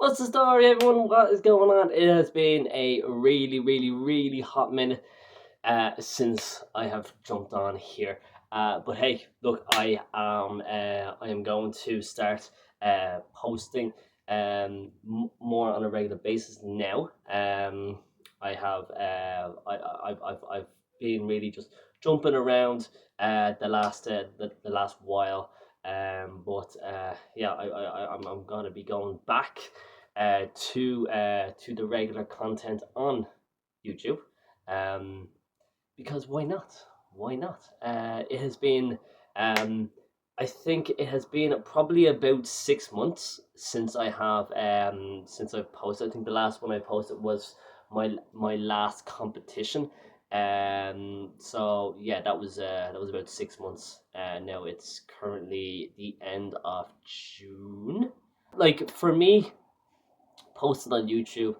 What's the story, everyone? What is going on? It has been a really hot minute since I have jumped on here. But hey, look, I am going to start posting more on a regular basis now. I've been really just jumping around the last while. I'm gonna be going back to the regular content on YouTube. Um, because why not? Why not? It has been, I think it has been probably about 6 months since I've posted. I think the last one I posted was my last competition. So yeah, that was about 6 months. Now it's currently the end of June. Like for me, posted on YouTube,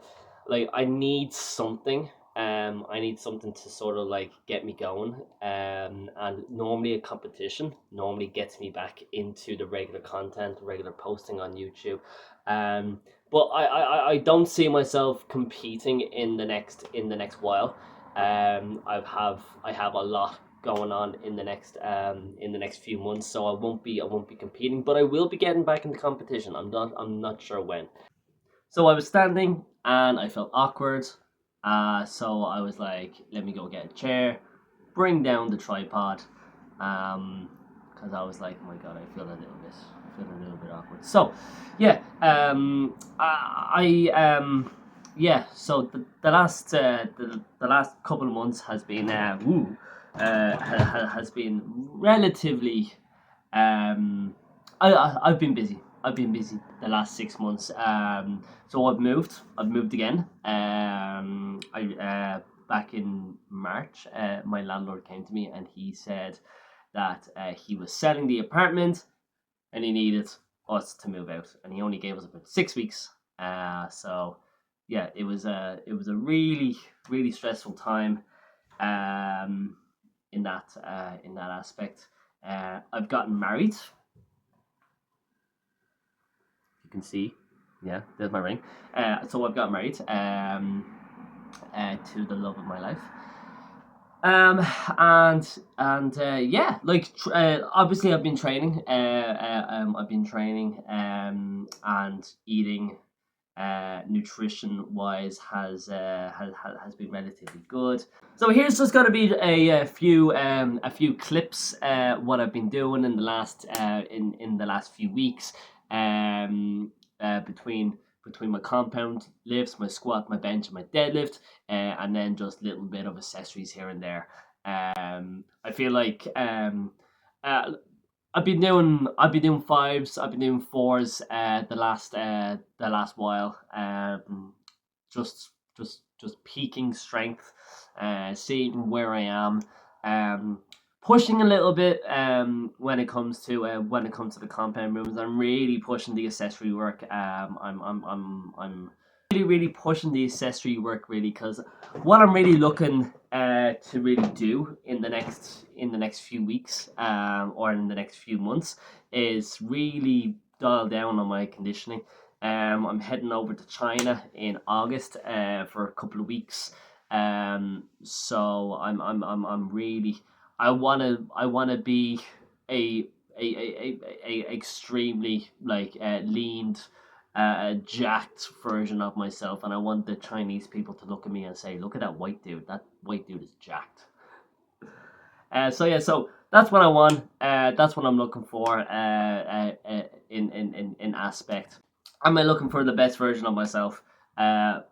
like I need something to sort of like get me going. And normally a competition normally gets me back into the regular content, regular posting on YouTube. Um, but I don't see myself competing in the next while. I have a lot going on in the next few months, so I won't be competing, but I will be getting back into competition. I'm not sure when. So I was standing and I felt awkward. So I was like, let me go get a chair, bring down the tripod. Because I was like, oh my god, I feel a little bit awkward. So, yeah, yeah. So the last couple of months has been relatively I've been busy. I've been busy the last 6 months. So I've moved again. I Back in March, my landlord came to me and he said that he was selling the apartment and he needed us to move out, and he only gave us about 6 weeks. So yeah, it was a really stressful time. Um, in that aspect. I've gotten married. You can see, yeah, there's my ring. So I've got married to the love of my life. Yeah, like obviously I've been training and eating nutrition wise has been relatively good. So here's just going to be a few clips what I've been doing in the last in the last few weeks between my compound lifts, my squat, my bench, and my deadlift, and then just a little bit of accessories here and there. I feel like uh, I've been doing fives, I've been doing fours the last while. Just peaking strength, seeing where I am, pushing a little bit when it comes to the compound movements. I'm really pushing the accessory work. I'm really pushing the accessory work really, because what I'm really looking to really do in the next few weeks or in the next few months is really dial down on my conditioning. I'm heading over to China in August for a couple of weeks. So I'm really I wanna be a extremely like leaned jacked version of myself, and I want the Chinese people to look at me and say, "Look at that white dude. That white dude is jacked." So yeah, so that's what I want. That's what I'm looking for. In aspect, am I looking for the best version of myself?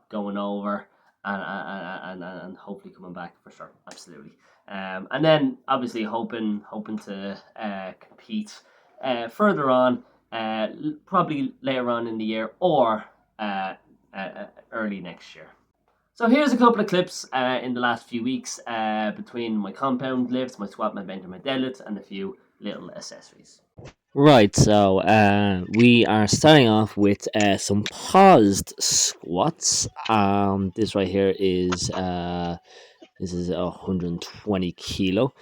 Going over and hopefully coming back for sure. Absolutely. And then obviously hoping to compete further on, probably later on in the year or early next year. So here's a couple of clips in the last few weeks between my compound lifts, my squat, my bench, and my deadlift, and a few little accessories. Right, so we are starting off with some paused squats. This right here is this is 120 kilo.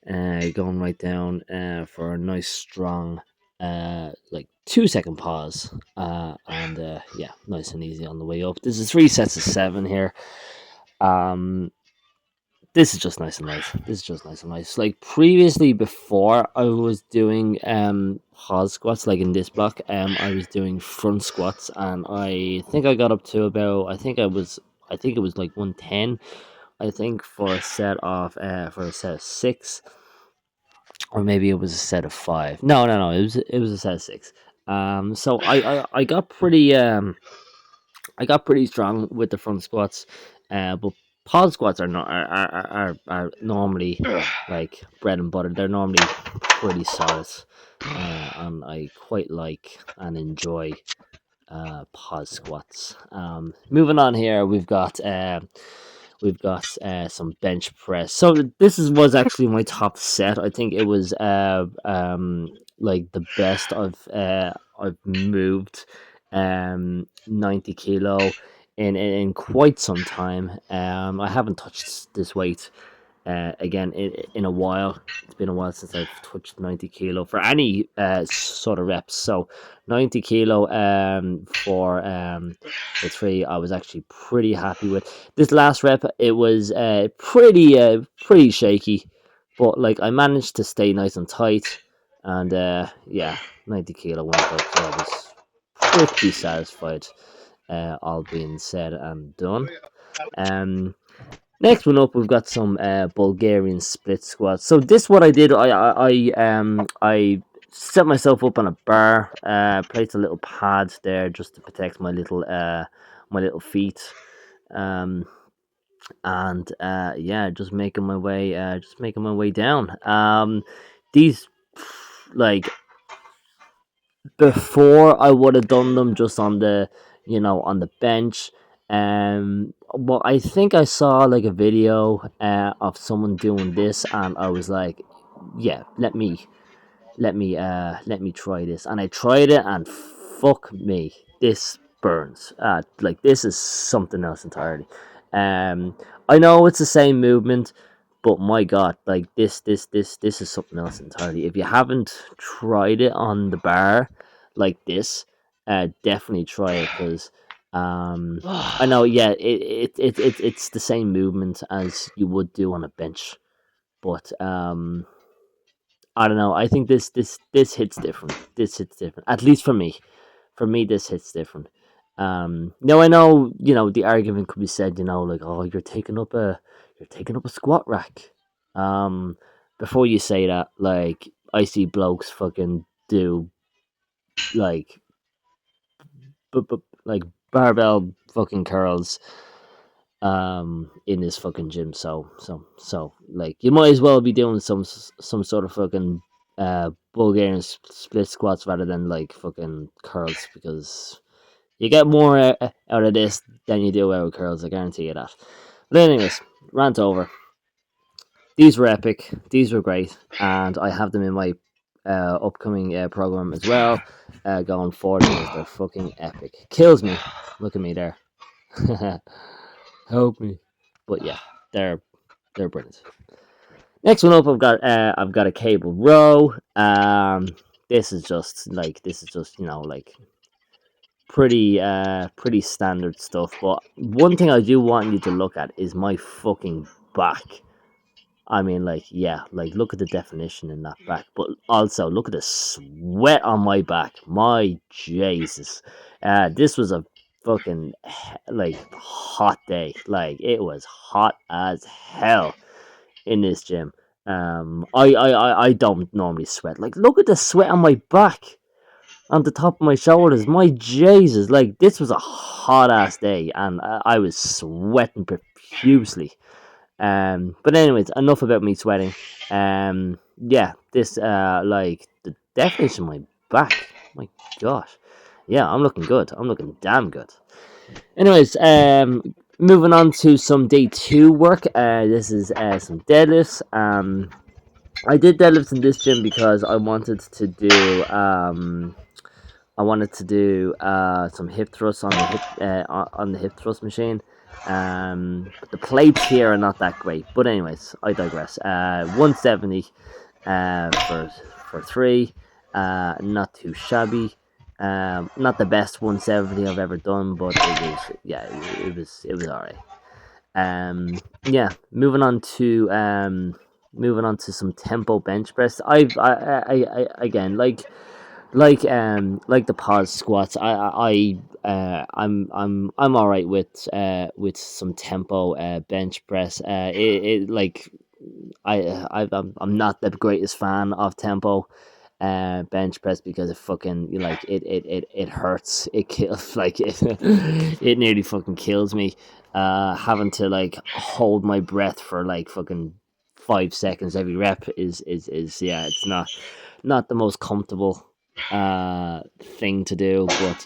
Going right down for a nice strong like 2 second pause, and yeah, nice and easy on the way up. This is 3 sets of 7 here. Um, this is just nice and light. This is just nice and nice. Like previously, before I was doing pause squats, like in this block, I was doing front squats, and I think I got up to about. I think it was like 110. I think for a set of 6, or maybe it was a set of 5. No, no, no. It was a set of 6. So I got pretty strong with the front squats, but pod squats are not are normally like bread and butter. They're normally pretty solid, and I quite like and enjoy pod squats. Moving on here, we've got some bench press. So was actually my top set. I think it was like the best I've moved 90 kilo in quite some time. I haven't touched this weight again in a while. It's been a while since I've touched 90 kilo for any sort of reps. So 90 kilo for 3, I was actually pretty happy with. This last rep, it was pretty shaky, but like I managed to stay nice and tight, and yeah, 90 kilo went up, so I was pretty satisfied. All being said and done. Um, Next one up, we've got some Bulgarian split squats. So this, what I did, I set myself up on a bar, placed a little pad there just to protect my little feet, um, and yeah, just making my way down. These, like, before I would have done them just on the, on the bench. Well, I think I saw like a video of someone doing this, and I was like, yeah, let me try this, and I tried it, and fuck me, this burns. Like, this is something else entirely. um I know it's the same movement, but my god, like, this is something else entirely. If you haven't tried it on the bar like this, definitely try it, because I know, yeah, it's the same movement as you would do on a bench, but I don't know. I think this hits different. This hits different. At least for me. For me, this hits different. Now I know, the argument could be said, like, oh, you're taking up a squat rack. Um, Before you say that, like, I see blokes fucking do like, like barbell fucking curls in this fucking gym. So like, you might as well be doing some sort of fucking Bulgarian split squats rather than like fucking curls, because you get more out of this than you do out of curls, I guarantee you that. But anyways, rant over. These were epic, these were great, and I have them in my upcoming program as well, going forward, because they're fucking epic. Kills me. Look at me there. Help me. But yeah, they're brilliant. Next one up, I've got a cable row. This is just like pretty standard stuff. But one thing I do want you to look at is my fucking back. I mean, like, yeah, like, look at the definition in that back, but also look at the sweat on my back. My Jesus, this was a fucking like hot day. Like, it was hot as hell in this gym. I don't normally sweat. Like, look at the sweat on my back, on the top of my shoulders. My Jesus, like, this was a hot ass day, and I was sweating profusely. But anyways, enough about me sweating. Yeah, this like the definition of my back. My gosh, yeah, I'm looking good. I'm looking damn good. Anyways, moving on to some day 2 work. This is some deadlifts. I did deadlifts in this gym because I wanted to do some hip thrusts on the hip thrust machine. But the plates here are not that great. But anyways, I digress. 170 for 3. Not too shabby. Not the best 170 I've ever done, but it was, yeah, it was all right. Yeah, moving on to some tempo bench press. I again, like the pause squats. I'm all right with some tempo bench press. It like I'm not the greatest fan of tempo bench press because it fucking it hurts. It kills like it nearly fucking kills me. Having to like hold my breath for like fucking 5 seconds every rep is yeah, it's not the most comfortable thing to do, but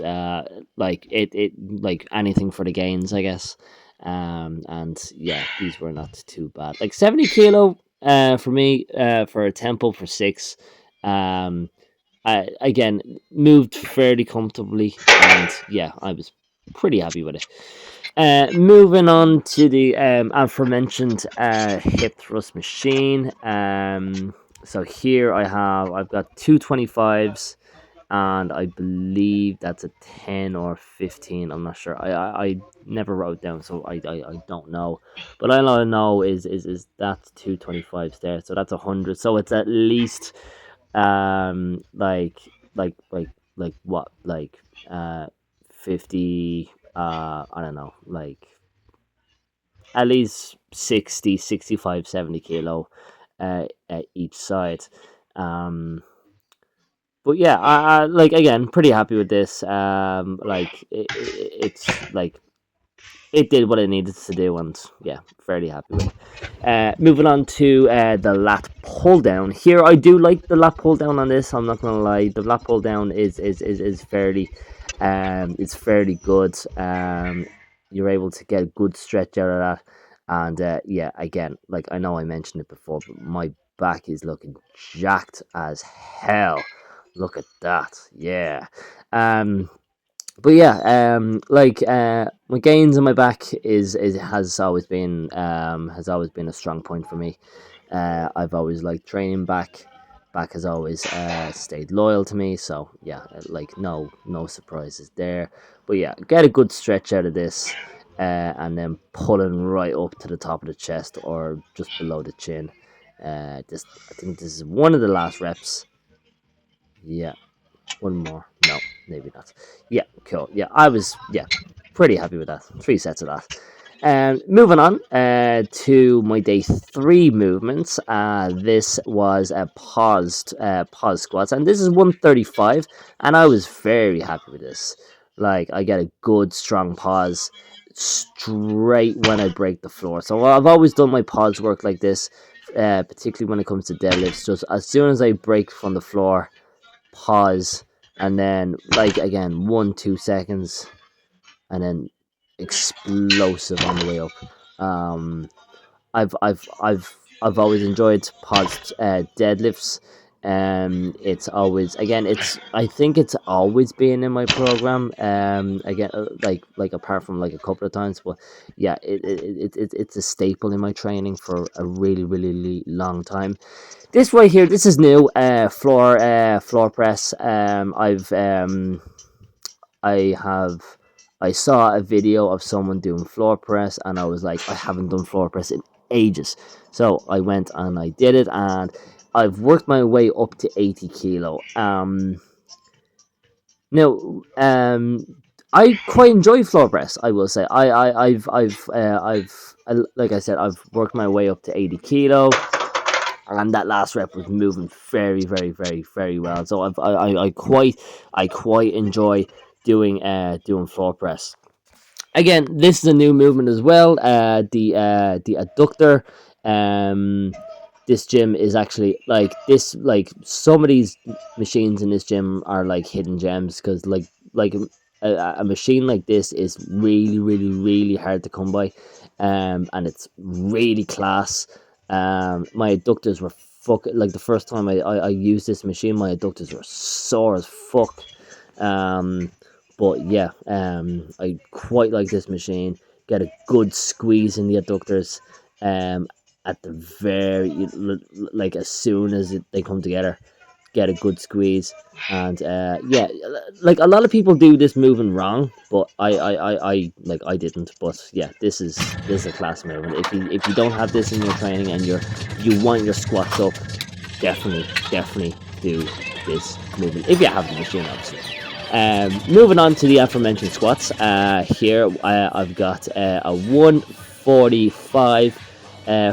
like it like anything for the gains, I guess. And yeah, these were not too bad. Like 70 kilo for me for a tempo for six. um I again moved fairly comfortably, and yeah, I was pretty happy with it. Moving on to the aforementioned hip thrust machine. So here I've got 225s, and I believe that's a 10 or 15. I'm not sure. I never wrote down, so I don't know. But all I know is that's 225s there, so that's 100. So it's at least um like like what, like 50, I don't know, like at least 60, 65, 70 kilo at each side. um but yeah, I like, again, pretty happy with this. Like it's like it did what it needed to do, and yeah, fairly happy with it. Moving on to the lat pull down. Here, I do like the lat pull down on this. I'm not gonna lie, the lat pull down is fairly, it's fairly good. You're able to get a good stretch out of that, and yeah, again, like I know I mentioned it before, but my back is looking jacked as hell. Look at that, yeah. Um, but yeah, like my gains on my back is has always been a strong point for me. I've always liked training back. Back has always stayed loyal to me. So yeah, like no surprises there. But yeah, get a good stretch out of this, and then pulling right up to the top of the chest or just below the chin. This I think this is one of the last reps. Yeah, one more. No, maybe not. Yeah, cool. Yeah, I was, yeah, pretty happy with that. 3 sets of that. Moving on to my day three movements. This was a pause squats, and this is 135, and I was very happy with this. Like, I get a good strong pause straight when I break the floor. So I've always done my pause work like this, particularly when it comes to deadlifts. Just as soon as I break from the floor, pause, and then, like, again, 1 2 seconds, and then explosive on the way up. um I've always enjoyed paused deadlifts. It's always, again, it's, I think it's always been in my program. Again, like apart from like a couple of times, but yeah, it's a staple in my training for a really long time. This right here, this is new. Floor press. I have I saw a video of someone doing floor press, and I was like, I haven't done floor press in ages. So I went and I did it, and I've worked my way up to 80 kilo. Now, I quite enjoy floor press. I will say, like I said, I've worked my way up to 80 kilo, and that last rep was moving very well. So I quite enjoy doing floor press. Again, this is a new movement as well. The adductor. Um, this gym is actually like this. Like, some of these machines in this gym are like hidden gems, because like a machine like this is really hard to come by, and it's really class. My adductors were like, the first time I used this machine, my adductors were sore as fuck. Um, but yeah, I quite like this machine. Get a good squeeze in the adductors. At the very, like, as soon as they come together, get a good squeeze. And yeah, like a lot of people do this moving wrong, but I didn't. But yeah, this is a class movement. If you don't have this in your training and you want your squats up, definitely do this movement if you have the machine, obviously. Moving on to the aforementioned squats. Here I've got a 145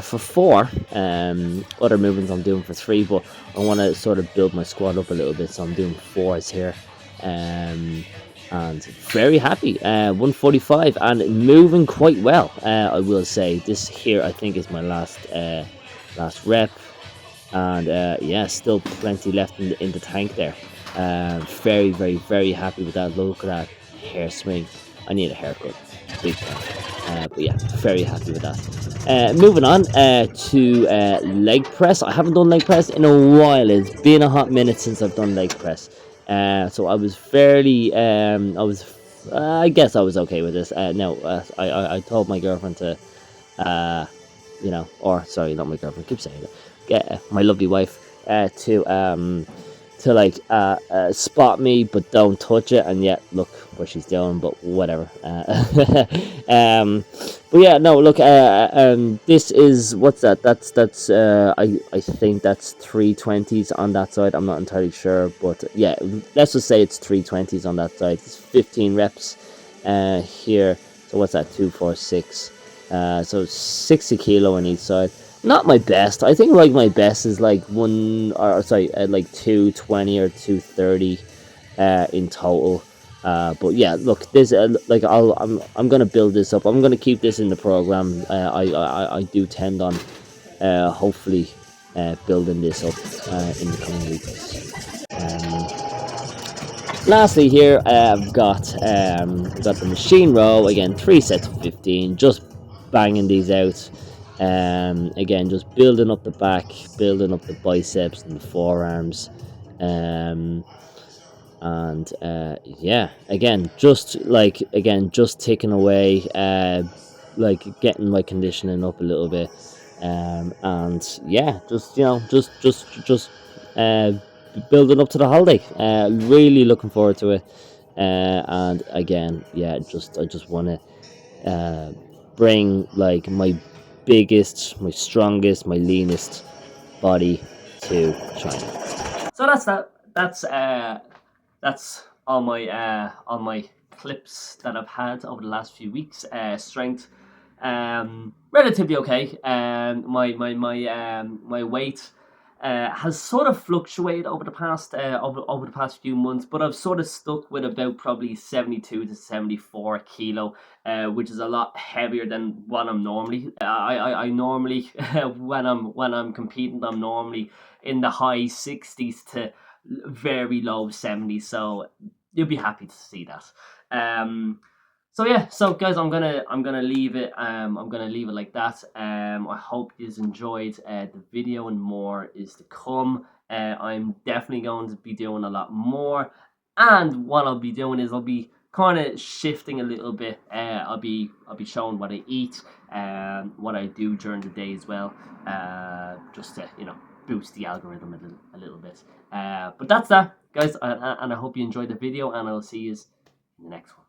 for four. Other movements I'm doing for three, but I want to sort of build my squat up a little bit, so I'm doing fours here. And very happy. 145 and moving quite well. I will say this here I think is my last rep, and yeah, still plenty left in the tank there. Very happy with that. Look at that hair swing. I need a haircut, big time. But yeah, very happy with that. Moving on to leg press. I haven't done leg press in a while. It's been a hot minute since I've done leg press. So I was fairly, I guess I was okay with this. No, I told my girlfriend to, uh, or sorry, not my girlfriend. I keep saying it. Get my lovely wife to like spot me, but don't touch it. And yet, look what she's doing. But whatever. But yeah, no. Look, this is what's that? That's I think that's 320s on that side. I'm not entirely sure, but yeah, let's just say it's 320s on that side. It's 15 reps here. So what's that? 246. So 60 kilo on each side. Not my best. I think like my best is like like 220 or 230 in total. But yeah, look, this like I'm gonna build this up. I'm gonna keep this in the program. I do tend on hopefully building this up in the coming weeks. Lastly, here I've got the machine row again, 3 sets of 15, just banging these out. Again, just building up the back, building up the biceps and the forearms. And yeah, again, just ticking away, like getting my conditioning up a little bit. And yeah, just uh, building up to the holiday. Really looking forward to it. And again, yeah, I just want to bring like my biggest, my strongest, my leanest body to China. So that's that. That's all my clips that I've had over the last few weeks. Strength, relatively okay. My weight has sort of fluctuated over the past few months, but I've sort of stuck with about probably 72 to 74 kilo, which is a lot heavier than what I'm normally. I normally when I'm competing, I'm normally in the high 60s to very low 70s. So you'll be happy to see that. So yeah, so guys, I'm gonna leave it. I'm gonna leave it like that. I hope you enjoyed the video, and more is to come. I'm definitely going to be doing a lot more, and what I'll be doing is I'll be kind of shifting a little bit. I'll be showing what I eat, what I do during the day as well, just to boost the algorithm a little bit. But that's that, guys, and I hope you enjoyed the video, and I'll see you in the next one.